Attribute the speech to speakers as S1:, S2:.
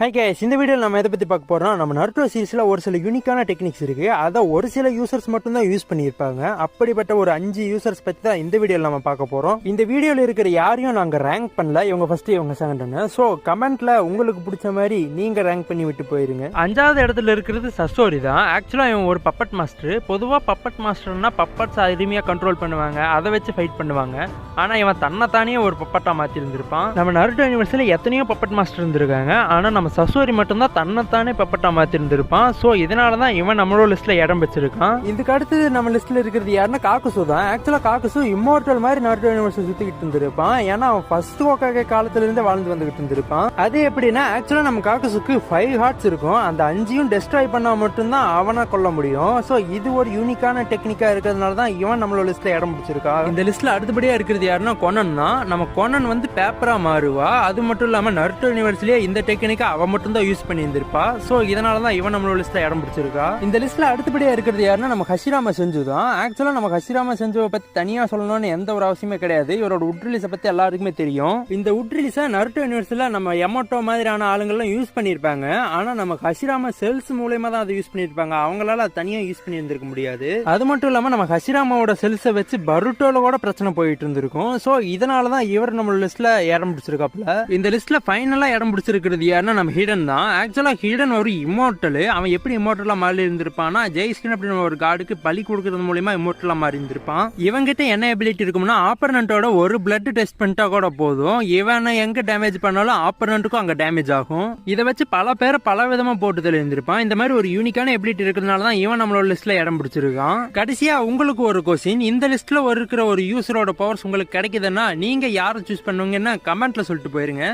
S1: High case, இந்த வீடியோவில் நம்ம எதை பற்றி பார்க்க போகிறோம். நம்ம நருட்டோ சீரிஸில் ஒரு சில யூனிக்கான டெக்னிக்ஸ் இருக்குது. அதை ஒரு சில யூசர்ஸ் மட்டும்தான் யூஸ் பண்ணியிருப்பாங்க. அப்படிப்பட்ட ஒரு 5 யூசர்ஸ் பற்றி தான் இந்த வீடியோவில் நம்ம பார்க்க போகிறோம். இந்த வீடியோவில் இருக்கிற யாரையும் நாங்கள் ரேங்க் பண்ணல, இவங்க ஃபஸ்ட்டு இவங்க செகண்ட். ஸோ கமெண்ட்டில் உங்களுக்கு பிடிச்ச மாதிரி நீங்கள் ரேங்க் பண்ணி விட்டு போயிருங்க. 5வது இடத்துல இருக்கிறது சசோரி தான். ஆக்சுவலாக இவன் ஒரு பப்பட் மாஸ்டர். பொதுவாக பப்பட் மாஸ்டர்னா பப்பட்ஸ் அருமையாக கண்ட்ரோல் பண்ணுவாங்க, அதை வச்சு ஃபைட் பண்ணுவாங்க. ஆனால் இவன் தன்னைத்தானே ஒரு பப்பட்டாக மாற்றிருந்திருப்பான். நம்ம நருட்டோ யூனிவர்ஸில் எத்தனையோ பப்பட் மாஸ்டர் இருந்திருக்காங்க. ஆனால் நம்ம சசோரி மட்டும்தான் தன்னைத்தானே பப்பட்டா மாத்திருந்திருப்பான். ஸோ இதனால தான் இவன் நம்மளோட லிஸ்ட்ல இடம் வச்சிருக்கான். இதுக்கு அடுத்து நம்ம லிஸ்ட்ல இருக்கிறது யாருன்னா காக்குசு தான். ஆக்சுவலா காக்குசு இம்மோர்டல் மாதிரி நருட்டோ யூனிவர்ஸ் சுத்திக்கிட்டு இருந்திருப்பான். ஏன்னா அவன் ஃபர்ஸ்ட் ஹோகாகே காலத்துல இருந்தே வாழ்ந்து வந்துகிட்டு இருந்திருப்பான். அது எப்படின்னா ஆக்சுவலா நம்ம காக்குசுக்கு 5 ஹார்ட்ஸ் இருக்கும். அந்த 5யும் டெஸ்ட்ராய் பண்ணா மட்டும்தான் அவனை கொல்ல முடியும். ஸோ இது ஒரு யூனிக்கான டெக்னிக்கா இருக்கிறதுனால தான் இவன் நம்மளோட லிஸ்ட்ல இடம் பிடிச்சிருக்கா. இந்த லிஸ்ட்ல அடுத்தபடியா இருக்கிறது யாருன்னா கொனன் தான். நம்ம கொனன் வந்து பேப்பரா மாறுவா. அது மட்டும் இல்லாம நருட்டோ யூனிவர்ஸ்லயே இந்த டெக்னிக்கா அவன் மட்டும் தான் யூஸ் பண்ணியிருந்திருப்பா. சோ இதனால தான் இவன் நம்மளோட லிஸ்ட்ல இடம் பிடிச்சிருக்கா. இந்த லிஸ்ட்ல அடுத்தபடியா இருக்கிறது யாருன்னா நம்ம ஹஷிராமா செஞ்சு தான். ஆக்சுவலா நம்ம ஹஷிராமா செஞ்சுவை பத்தி தனியா சொல்லணும்னு எந்த ஒரு அவசியமே கிடையாது. இவரோட உட் ரிலீஸை பத்தி எல்லாருக்குமே தெரியும். இந்த உட் ரிலீஸை நருட்டோ யூனிவர்ஸ்ல நம்ம எமோட்டோ மாதிரியான ஆளுங்கள்லாம் யூஸ் பண்ணியிருப்பாங்க. ஆனா நம்ம ஹஷிராமா செல்ஸ் மூலமா தான் அதை யூஸ் பண்ணியிருப்பாங்க. அவங்களால அது தனியா யூஸ் பண்ணி இருந்திருக்க முடியாது. அது மட்டும் இல்லாம நம்ம ஹஷிராமாவோட செல்ஸை வச்சு பருட்டோல கூட பிரச்சனை போயிட்டு இருந்திருக்கும். சோ இதனால தான் இவர் நம்ம லிஸ்ட்ல இடம் பிடிச்சிருக்காப்ல. இந்த லிஸ்ட்ல ஃபைனலா இடம் பிடிச்சிருக்கிறது யாருன்னா நம்ம ஹிடன் தான். ஆக்சுவலா ஹிடன் ஒரு இம்மோர்டல். அவன் எப்படி இம்மோர்டலா மாறி இருந்திருப்பான்னா ஜெய்ஸ்கின் அப்படின்னு ஒரு கார்டுக்கு பலி கொடுக்கறது மூலமா இம்மோர்டலா மாறி இருந்திருப்பான். இவங்கிட்ட என்ன எபிலிட்டி இருக்கும்னா ஆப்பர்னண்டோட ஒரு பிளட் டெஸ்ட் பண்ணிட்டா கூட போதும், இவனை எங்க டேமேஜ் பண்ணாலும் ஆப்பர்னண்ட்டுக்கும் அங்க டேமேஜ் ஆகும். இதை வச்சு பல பேர் பல விதமா போட்டு தெரிஞ்சிருப்பான். இந்த மாதிரி ஒரு யூனிக்கான எபிலிட்டி இருக்கிறதுனால தான் இவன் நம்மளோட லிஸ்ட்ல இடம் பிடிச்சிருக்கான். கடைசியா உங்களுக்கு ஒரு கொஸ்டின், இந்த லிஸ்ட்ல இருக்கிற ஒரு யூசரோட பவர்ஸ் உங்களுக்கு கிடைக்குதுன்னா நீங்க யாரை சூஸ் பண்ணுவீங்கன்னா கமெண்ட்ல சொல்லிட்டு போயிருங்க.